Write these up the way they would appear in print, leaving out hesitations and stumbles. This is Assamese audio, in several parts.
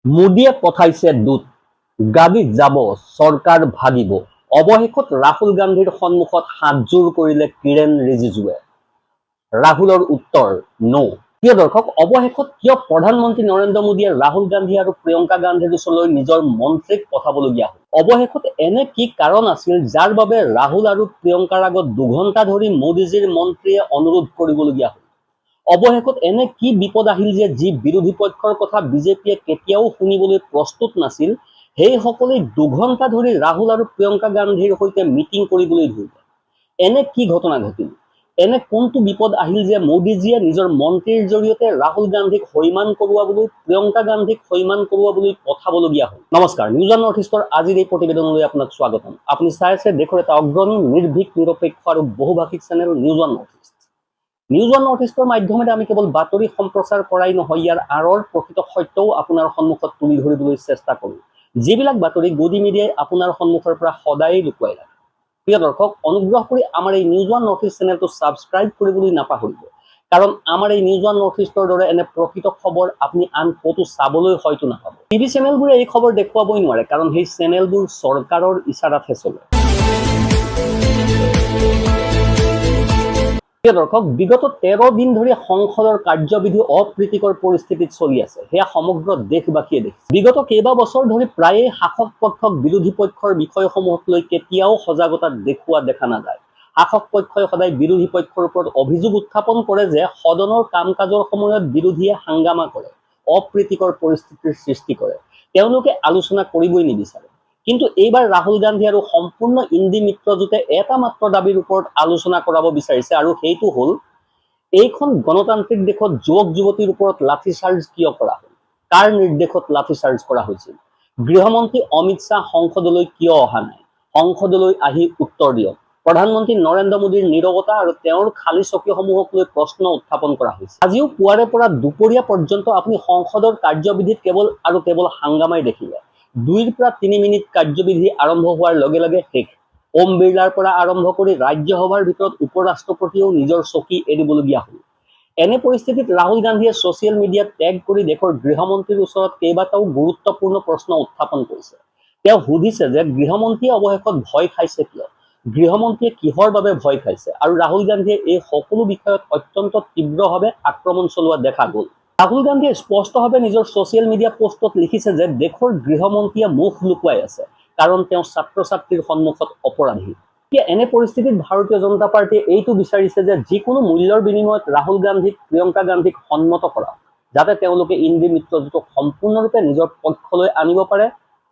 মোদীয়ে পঠাইছে দূত, গাদীত যাব চৰকাৰ ভাগিব। অৱশেষত ৰাহুল গান্ধীৰ সন্মুখত হাতযোৰ কৰিলে কিৰেণ ৰিজিজুৱে। ৰাহুলৰ উত্তৰ নো। প্ৰিয় দৰ্শক, অৱশেষত কিয় প্ৰধানমন্ত্ৰী নৰেন্দ্ৰ মোদীয়ে ৰাহুল গান্ধী আৰু প্ৰিয়ংকা গান্ধীৰ ওচৰলৈ নিজৰ মন্ত্ৰীক পঠাবলগীয়া হ'ল? অৱশেষত এনে কি কাৰণ আছিল যাৰ বাবে ৰাহুল আৰু প্ৰিয়ংকাৰ আগত 2 ঘণ্টা ধৰি মোদীজীৰ মন্ত্ৰীয়ে অনুৰোধ কৰিবলগীয়া হ'ল? অৱশেষত এনে কি বিপদ আহিল যে যি বিৰোধী পক্ষৰ কথা বিজেপিয়ে কেতিয়াও শুনিবলৈ প্ৰস্তুত নাছিল, সেইসকলে 2 ঘণ্টা ধৰি ৰাহুল আৰু প্ৰিয়ংকা গান্ধীৰ সৈতে মিটিং কৰিবলৈ ধৰিলে? এনে কি ঘটনা ঘটিল? এনে কোনটো বিপদ আহিল যে মোদীজীয়ে নিজৰ মন্ত্ৰীৰ জৰিয়তে ৰাহুল গান্ধীক সৈমান কৰোৱাবলৈ, প্ৰিয়ংকা গান্ধীক সৈমান কৰোৱাবলৈ পঠাবলগীয়া হ'ল? নমস্কাৰ, নিউজ অন নৰ্থ ইষ্টৰ আজিৰ এই প্ৰতিবেদনলৈ আপোনাক স্বাগতম। আপুনি চাই আছে দেশৰ এটা অগ্ৰণী, নিৰ্ভীক, নিৰপেক্ষ আৰু বহুভাষিক channel News on North East. News on North ইষ্টৰ মাধ্যমেৰে আমি কেৱল বাতৰি সম্প্ৰচাৰ কৰাই নহয়, ইয়াৰ আঁৰৰ প্ৰকৃত সত্যও আপোনাৰ সন্মুখত তুলি ধৰিবলৈ চেষ্টা কৰোঁ, যিবিলাক বাতৰি গদি মিডিয়াই আপোনাৰ সন্মুখৰ পৰা সদায় লুকুৱাই ৰাখে। প্ৰিয় দৰ্শক, অনুগ্ৰহ কৰি আমাৰ এই নিউজ অন নৰ্থ ইষ্ট চেনেলটো ছাবস্ক্ৰাইব কৰিবলৈ নাপাহৰিব, কাৰণ আমাৰ এই নিউজ অন নৰ্থ ইষ্টৰ দৰে এনে প্ৰকৃত খবৰ আপুনি আন ক'তো চাবলৈ হয়তো নাপাব। টিভি চেনেলবোৰে এই খবৰ দেখুৱাবই নোৱাৰে, কাৰণ সেই চেনেলবোৰ চৰকাৰৰ ইচাৰাতহে চলে। প্ৰিয় দৰ্শক, বিগত 13 দিন ধৰি সংসদৰ কাৰ্যবিধি অপ্ৰীতিকৰ পৰিস্থিতিত চলি আছে, সেয়া সমগ্ৰ দেশবাসীয়ে দেখিছে। বিগত কেইবা বছৰ ধৰি প্ৰায়ে শাসক পক্ষক বিৰোধী পক্ষৰ বিষয়সমূহক লৈ কেতিয়াও সজাগতা দেখুওৱা দেখা নাযায়। শাসক পক্ষই সদায় বিৰোধী পক্ষৰ ওপৰত অভিযোগ উত্থাপন কৰে যে সদনৰ কাম কাজৰ সময়ত বিৰোধীয়ে হাংগামা কৰে, অপ্ৰীতিকৰ পৰিস্থিতিৰ সৃষ্টি কৰে, তেওঁলোকে আলোচনা কৰিবই নিবিচাৰে। কিন্তু এইবাৰ ৰাহুল গান্ধী আৰু সম্পূৰ্ণ ইন্দি মিত্ৰজোঁটে এটা মাত্ৰ দাবীৰ ওপৰত আলোচনা কৰাব বিচাৰিছে, আৰু সেইটো হ'ল এইখন গণতান্ত্ৰিক দেশত যুৱক যুৱতীৰ ওপৰত লাঠিচাৰ্জ কিয় কৰা হ'ল, কাৰ নিৰ্দেশত লাঠিচাৰ্জ কৰা হৈছিল, গৃহমন্ত্ৰী অমিত শ্বাহ সংসদলৈ কিয় অহা নাই, সংসদলৈ আহি উত্তৰ দিয়ক। প্ৰধানমন্ত্ৰী নৰেন্দ্ৰ মোদীৰ নীৰৱতা আৰু তেওঁৰ খালী চকীসমূহক লৈ প্ৰশ্ন উত্থাপন কৰা হৈছে। আজিও পুৱাৰে পৰা দুপৰীয়া পৰ্যন্ত আপুনি সংসদৰ কাৰ্যবিধিত কেৱল আৰু কেৱল হাংগামাই দেখিলে। 2 পৰা 3 মিনিট কাৰ্যবিধি আৰম্ভ হোৱাৰ লগে লগে শেষ। ওম বিৰলাৰ পৰা আৰম্ভ কৰি ৰাজ্যসভাৰ ভিতৰত উপ ৰাষ্ট্ৰপতিয়েও নিজৰ চকী এৰিবলগীয়া হ'ল। এনে পৰিস্থিতিত ৰাহুল গান্ধীয়ে ছচিয়েল মিডিয়াত টেগ কৰি দেশৰ গৃহমন্ত্ৰীৰ ওচৰত কেইবাটাও গুৰুত্বপূৰ্ণ প্ৰশ্ন উত্থাপন কৰিছে। তেওঁ সুধিছে যে গৃহমন্ত্ৰীয়ে অৱশেষত ভয় খাইছে কিয়, গৃহমন্ত্ৰীয়ে কিহৰ বাবে ভয় খাইছে, আৰু ৰাহুল গান্ধীয়ে এই সকলো বিষয়ত অত্যন্ত তীব্ৰভাৱে আক্ৰমণ চলোৱা দেখা গ'ল। ৰাহুল গান্ধীয়ে স্পষ্টভাৱে নিজৰ ছচিয়েল মিডিয়া পোষ্টত লিখিছে যে দেশৰ গৃহমন্ত্ৰীয়ে মুখ লুকুৱাই আছে, কাৰণ তেওঁ ছাত্ৰ ছাত্ৰীৰ সন্মুখত অপৰাধী। এতিয়া এনে পৰিস্থিতিত ভাৰতীয় জনতা পাৰ্টীয়ে এইটো বিচাৰিছে যে যিকোনো মূল্যৰ বিনিময়ত ৰাহুল গান্ধীক, প্ৰিয়ংকা গান্ধীক সন্মত কৰা, যাতে তেওঁলোকে ইন্দি মিত্ৰজোঁটক সম্পূৰ্ণৰূপে নিজৰ পক্ষলৈ আনিব পাৰে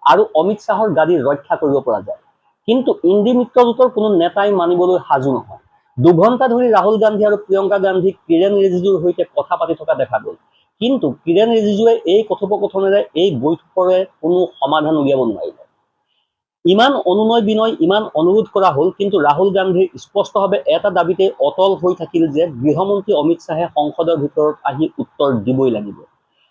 আৰু অমিত শ্বাহৰ গাদী ৰক্ষা কৰিব পৰা যায়। কিন্তু ইন্দি মিত্ৰজোঁটৰ কোনো নেতাই মানিবলৈ সাজু নহয়। 2 ঘণ্টা ধৰি ৰাহুল গান্ধী আৰু প্ৰিয়ংকা গান্ধীক কিৰেণ ৰিজিজুৰ সৈতে কথা পাতি থকা দেখা গ'ল, কিন্তু কিৰেণ ৰিজিজুৱে এই কথোপকথনেৰে এই বৈঠকৰে কোনো সমাধান উলিয়াব নোৱাৰিলে। ইমান অনুনয় বিনয়, ইমান অনুৰোধ কৰা হ'ল, কিন্তু ৰাহুল গান্ধীৰ স্পষ্টভাৱে এটা দাবীতে অটল হৈ থাকিল যে গৃহমন্ত্ৰী অমিত শ্বাহে সংসদৰ ভিতৰত আহি উত্তৰ দিবই লাগিব।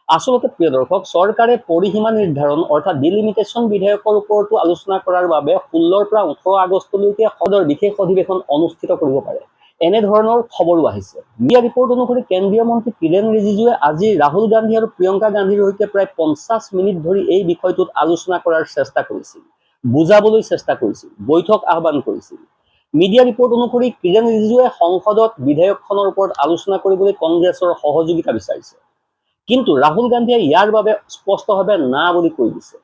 আচলতে প্ৰিয় দৰ্শক, চৰকাৰে পৰিসীমা নিৰ্ধাৰণ অৰ্থাৎ ডিলিমিটেশ্যন বিধেয়কৰ ওপৰতো আলোচনা কৰাৰ বাবে 16 পৰা 18 আগষ্টলৈকে সদনৰ বিশেষ অধিৱেশন অনুষ্ঠিত কৰিব পাৰে, এনেধৰণৰ খবৰো আহিছে। মিডিয়া ৰিপৰ্ট অনুসৰি কেন্দ্ৰীয় মন্ত্ৰী কিৰেণ ৰিজিজুৱে আজি ৰাহুল গান্ধী আৰু প্ৰিয়ংকা গান্ধীৰ সৈতে প্ৰায় 50 মিনিট ধৰি এই বিষয়টোত আলোচনা কৰাৰ চেষ্টা কৰিছিল, বুজাবলৈ চেষ্টা কৰিছিল, বৈঠক আহ্বান কৰিছিল। মিডিয়া ৰিপৰ্ট অনুসৰি কিৰেণ ৰিজিজুৱে সংসদত বিধেয়কখনৰ ওপৰত আলোচনা কৰিবলৈ কংগ্ৰেছৰ সহযোগিতা বিচাৰিছে, কিন্তু ৰাহুল গান্ধীয়ে ইয়াৰ বাবে স্পষ্টভাৱে না বুলি কৈ দিছে।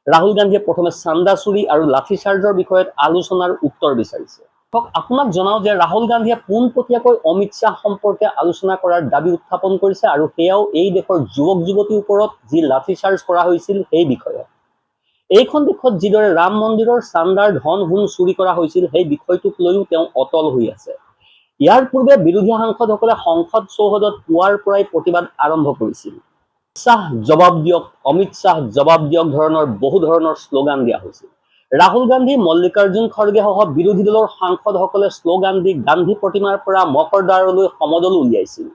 ৰাহুল গান্ধীয়ে প্ৰথমে চান্দা চুৰি আৰু লাঠিচাৰ্জৰ বিষয়ত আলোচনাৰ উত্তৰ বিচাৰিছে। আপোনাক জনাওঁ যে ৰাহুল গান্ধীয়ে পোনপটীয়াকৈ অমিত শ্বাহ সম্পৰ্কে আলোচনা কৰাৰ দাবী উত্থাপন কৰিছে, আৰু সেয়াও এই দেশৰ যুৱক যুৱতীৰ ওপৰত যি লাঠিচাৰ্জ কৰা হৈছিল সেই বিষয়ত। এইখন দেশত যিদৰে ৰাম মন্দিৰৰ চান্দাৰ ধন সোণ চুৰি কৰা হৈছিল, সেই বিষয়টোক লৈও তেওঁ অটল হৈ আছে। ইয়াৰ পূৰ্বে বিৰোধী সাংসদসকলে সংসদ চৌহদত পুৱাৰ পৰাই প্ৰতিবাদ আৰম্ভ কৰিছিল। শ্বাহ জবাব দিয়ক, অমিত শ্বাহ জবাব দিয়ক ধৰণৰ বহু ধৰণৰ শ্লোগান দিয়া হৈছিল। ৰাহুল গান্ধী, মল্লিকাৰ্জুন খৰ্গে সহ বিৰোধী দলৰ সাংসদসকলে শ্লোগান দি গান্ধী প্ৰতিমাৰ পৰা মকৰদাৰলৈ সমদল উলিয়াইছিল।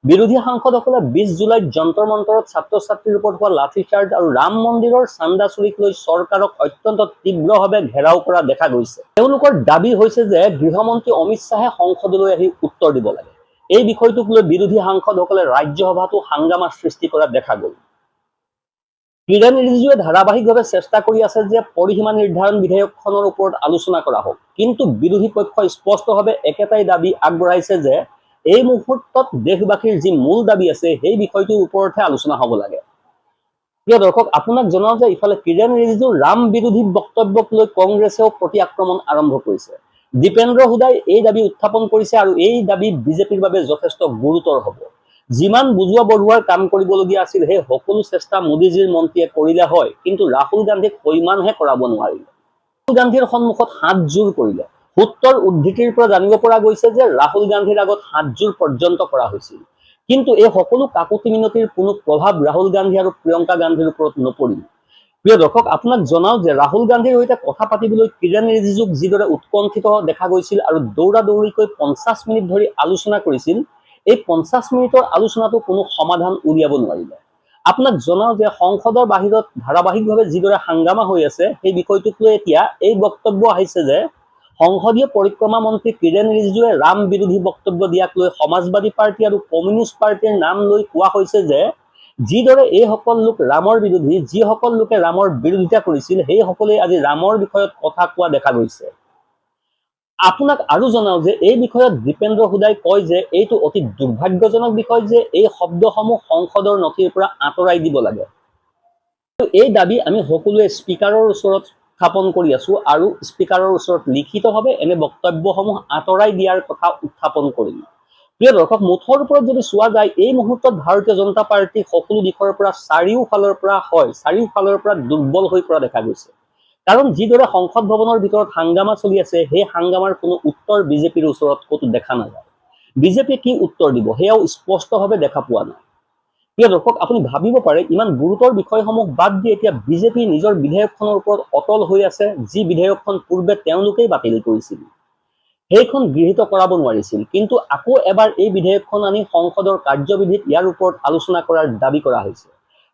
বিৰোধী সাংসদসকলে 20 জুলাইত যন্তৰ মন্তৰত ছাত্ৰ ছাত্ৰীৰ ওপৰত হোৱা লাঠিচাৰ্জ আৰু ৰাম মন্দিৰৰ চান্দা চুৰিক লৈ চৰকাৰক অত্যন্ত তীব্ৰভাৱে ঘেৰাও কৰা দেখা গৈছে। তেওঁলোকৰ দাবী হৈছে যে গৃহমন্ত্ৰী অমিত শ্বাহে সংসদলৈ আহি উত্তৰ দিব লাগে। এই বিষয়টোক লৈ বিৰোধী সাংসদসকলে ৰাজ্যসভাতো হাংগামা সৃষ্টি কৰা দেখা গ'ল। কিৰেণ ৰিজিজুৱে ধাৰাবাহিকভাৱে চেষ্টা কৰি আছে যে পৰিসীমা নিৰ্ধাৰণ বিধেয়কখনৰ ওপৰত আলোচনা কৰা হওক, কিন্তু বিৰোধী পক্ষই স্পষ্টভাৱে একেটাই দাবী আগবঢ়াইছে যে এই মুহূৰ্তত দেশবাসীৰ যি মূল দাবী আছে সেই বিষয়টোৰ ওপৰতহে আলোচনা হ'ব লাগে। প্ৰিয় দৰ্শক, আপোনাক জনাও যে ইফালে কিৰেণ ৰিজিজুৰ ৰাম বিৰোধী বক্তব্যক লৈ কংগ্ৰেছেও প্ৰতি আক্ৰমণ আৰম্ভ কৰিছে। দীপেন্দ্ৰ হুদাই এই দাবী উত্থাপন কৰিছে আৰু এই দাবী বিজেপিৰ বাবে যথেষ্ট গুৰুতৰ হ'ব। যিমান বুজোৱা বঢ়োৱাৰ কাম কৰিবলগীয়া আছিল সেই সকলো চেষ্টা মোদীজীৰ মন্ত্ৰীয়ে কৰিলে হয়, কিন্তু ৰাহুল গান্ধীক সৈমানহে কৰাব নোৱাৰিলে। ৰাহুল গান্ধীৰ সন্মুখত হাতযোৰ কৰিলে। সূত্ৰৰ উদ্ধৃতিৰ পৰা জানিব পৰা গৈছে যে ৰাহুল গান্ধীৰ আগত হাতযোৰ পৰ্যন্ত কৰা হৈছিল, কিন্তু এই সকলো কাকুতি মিনতিৰ কোনো প্ৰভাৱ ৰাহুল গান্ধী আৰু প্ৰিয়ংকা গান্ধীৰ ওপৰত নপৰিল। প্ৰিয় দৰ্শক, আপোনাক জনাও যে ৰাহুল গান্ধীৰ সৈতে কথা পাতিবলৈ কিৰেণ ৰিজিজুক যিদৰে উৎকণ্ঠিত দেখা গৈছিল আৰু দৌৰা দৌৰিকৈ 50 মিনিট ধৰি আলোচনা কৰিছিল, এই 50 মিনিটৰ আলোচনাটো কোনো সমাধান উলিয়াব নোৱাৰিলে। আপোনাক জনাও যে সংসদৰ বাহিৰত ধাৰাবাহিকভাৱে যিদৰে হাংগামা হৈ আছে সেই বিষয়টোক লৈ এতিয়া এই বক্তব্য আহিছে যে সংসদীয় পৰিক্ৰমা মন্ত্ৰী কিৰেণ ৰিজিজুৱে ৰাম বিৰোধী বক্তব্য দিয়াক লৈ সমাজবাদী পাৰ্টি আৰু কমিউনিষ্ট পাৰ্টিৰ নাম লৈ কোৱা হৈছে যে যিদৰে এইসকল লোক ৰামৰ বিৰোধী, যিসকল লোকে ৰামৰ বিৰোধিতা কৰিছিল সেই সকলেই আজি ৰামৰ বিষয়ত কথা কোৱা দেখা গৈছে। আপোনাক আৰু জনাও যে এই বিষয়ত দীপেন্দ্ৰ হুদাই কয় যে এইটো অতি দুৰ্ভাগ্যজনক বিষয় যে এই শব্দসমূহ সংসদৰ নথিৰ পৰা আঁতৰাই দিব লাগে। এই দাবী আমি সকলোৱে স্পীকাৰৰ ওচৰত উত্থাপন কৰি আছো আৰু স্পীকাৰৰ ওচৰত লিখিতভাৱে এনে বক্তব্যসমূহ আঁতৰাই দিয়াৰ কথা উত্থাপন কৰিম। প্ৰিয় দৰ্শক, মুঠৰ ওপৰত যদি চোৱা যায় এই মুহূৰ্তত ভাৰতীয় জনতা পাৰ্টি সকলো দিশৰ পৰা চাৰিওফালৰ পৰা দুৰ্বল হৈ পৰা দেখা গৈছে। কাৰণ যিদৰে সংসদ ভৱনৰ ভিতৰত হাংগামা চলি আছে সেই হাংগামাৰ কোনো উত্তৰ বিজেপিৰ ওচৰত ক'তো দেখা নাযায়। বিজেপিয়ে কি উত্তৰ দিব সেয়াও স্পষ্টভাৱে দেখা পোৱা নাই। প্ৰিয় দৰ্শক, আপুনি ভাবিব পাৰে ইমান গুৰুতৰ বিষয়সমূহ বাদ দি এতিয়া বিজেপি নিজৰ বিধেয়কখনৰ ওপৰত অটল হৈ আছে, যি বিধেয়কখন পূৰ্বে তেওঁলোকেই বাতিল কৰিছিল। সেইখন গৃহীত কৰাব নোৱাৰিছিল, কিন্তু আকৌ এবাৰ এই বিধেয়কখন আনি সংসদৰ কাৰ্যবিধিত ইয়াৰ ওপৰত আলোচনা কৰাৰ দাবী কৰা হৈছে।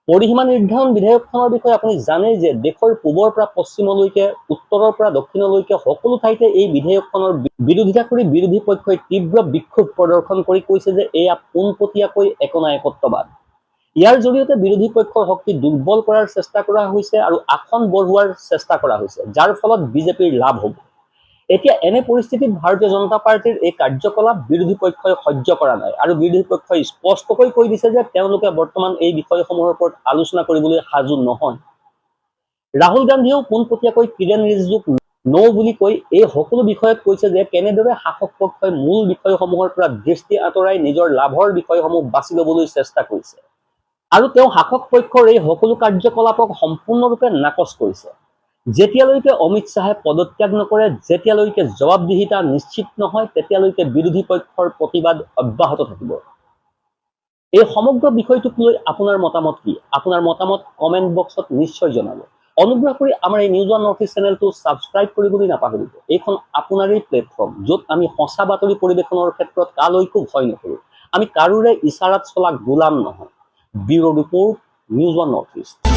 পৰিসীমা নিৰ্ধাৰণ বিধেয়কখনৰ বিষয়ে আপুনি জানেই যে দেশৰ পূবৰ পৰা পশ্চিমলৈকে, উত্তৰৰ পৰা দক্ষিণলৈকে সকলো ঠাইতে এই বিধেয়কখনৰ বিৰোধিতা কৰি বিৰোধী পক্ষই তীব্ৰ বিক্ষোভ প্ৰদৰ্শন কৰি কৈছে যে এয়া পোনপটীয়াকৈ একনায়কত্ববাদ। ইয়াৰ জৰিয়তে বিৰোধী পক্ষৰ শক্তি দুৰ্বল কৰাৰ চেষ্টা কৰা হৈছে আৰু আসন বঢ়োৱাৰ চেষ্টা কৰা হৈছে, যাৰ ফলত বিজেপিৰ লাভ হ'ব। এতিয়া এনে পৰিস্থিতিত ভাৰতীয় জনতা পাৰ্টিৰ এই কাৰ্যকলাপ বিৰোধী পক্ষই সহ্য কৰা নাই আৰু বিৰোধী পক্ষই স্পষ্টকৈ কৈ দিছে যে তেওঁলোকে বৰ্তমান এই বিষয়সমূহৰ ওপৰত আলোচনা কৰিবলৈ সাজু নহয়। ৰাহুল গান্ধীয়েও পোনপটীয়াকৈ কিৰেণ ৰিজিজুক ন বুলি কৈ এই সকলো বিষয়ত কৈছে যে কেনেদৰে শাসক পক্ষই মূল বিষয়সমূহৰ পৰা দৃষ্টি আঁতৰাই নিজৰ লাভৰ বিষয়সমূহ বাছি ল'বলৈ চেষ্টা কৰিছে। আৰু তেওঁ শাসক পক্ষৰ এই সকলো কাৰ্যকলাপক সম্পূৰ্ণৰূপে নাকচ কৰিছে। যেতিয়ালৈকে অমিত শ্বাহে পদত্যাগ নকৰে, যেতিয়ালৈকে জবাবদিহিতা নিশ্চিত নহয়, তেতিয়ালৈকে বিৰোধী পক্ষৰ প্ৰতিবাদ অব্যাহত থাকিব। এই সমগ্ৰ বিষয়টোক লৈ আপোনাৰ মতামত কি? আপোনাৰ মতামত কমেণ্ট বক্সত নিশ্চয় জনাব। অনুগ্ৰহ কৰি আমাৰ এই নিউজ ওৱান নৰ্থ ইষ্ট চেনেলটো ছাবস্ক্ৰাইব কৰিবলৈ নাপাহৰিব। এইখন আপোনাৰেই প্লেটফৰ্ম, য'ত আমি সঁচা বাতৰি পৰিৱেশনৰ ক্ষেত্ৰত কালৈকো ভয় নকৰোঁ। আমি কাৰোৰে ইচাৰাত চলা গোলাম নহয়। Bureau' report, news one north east.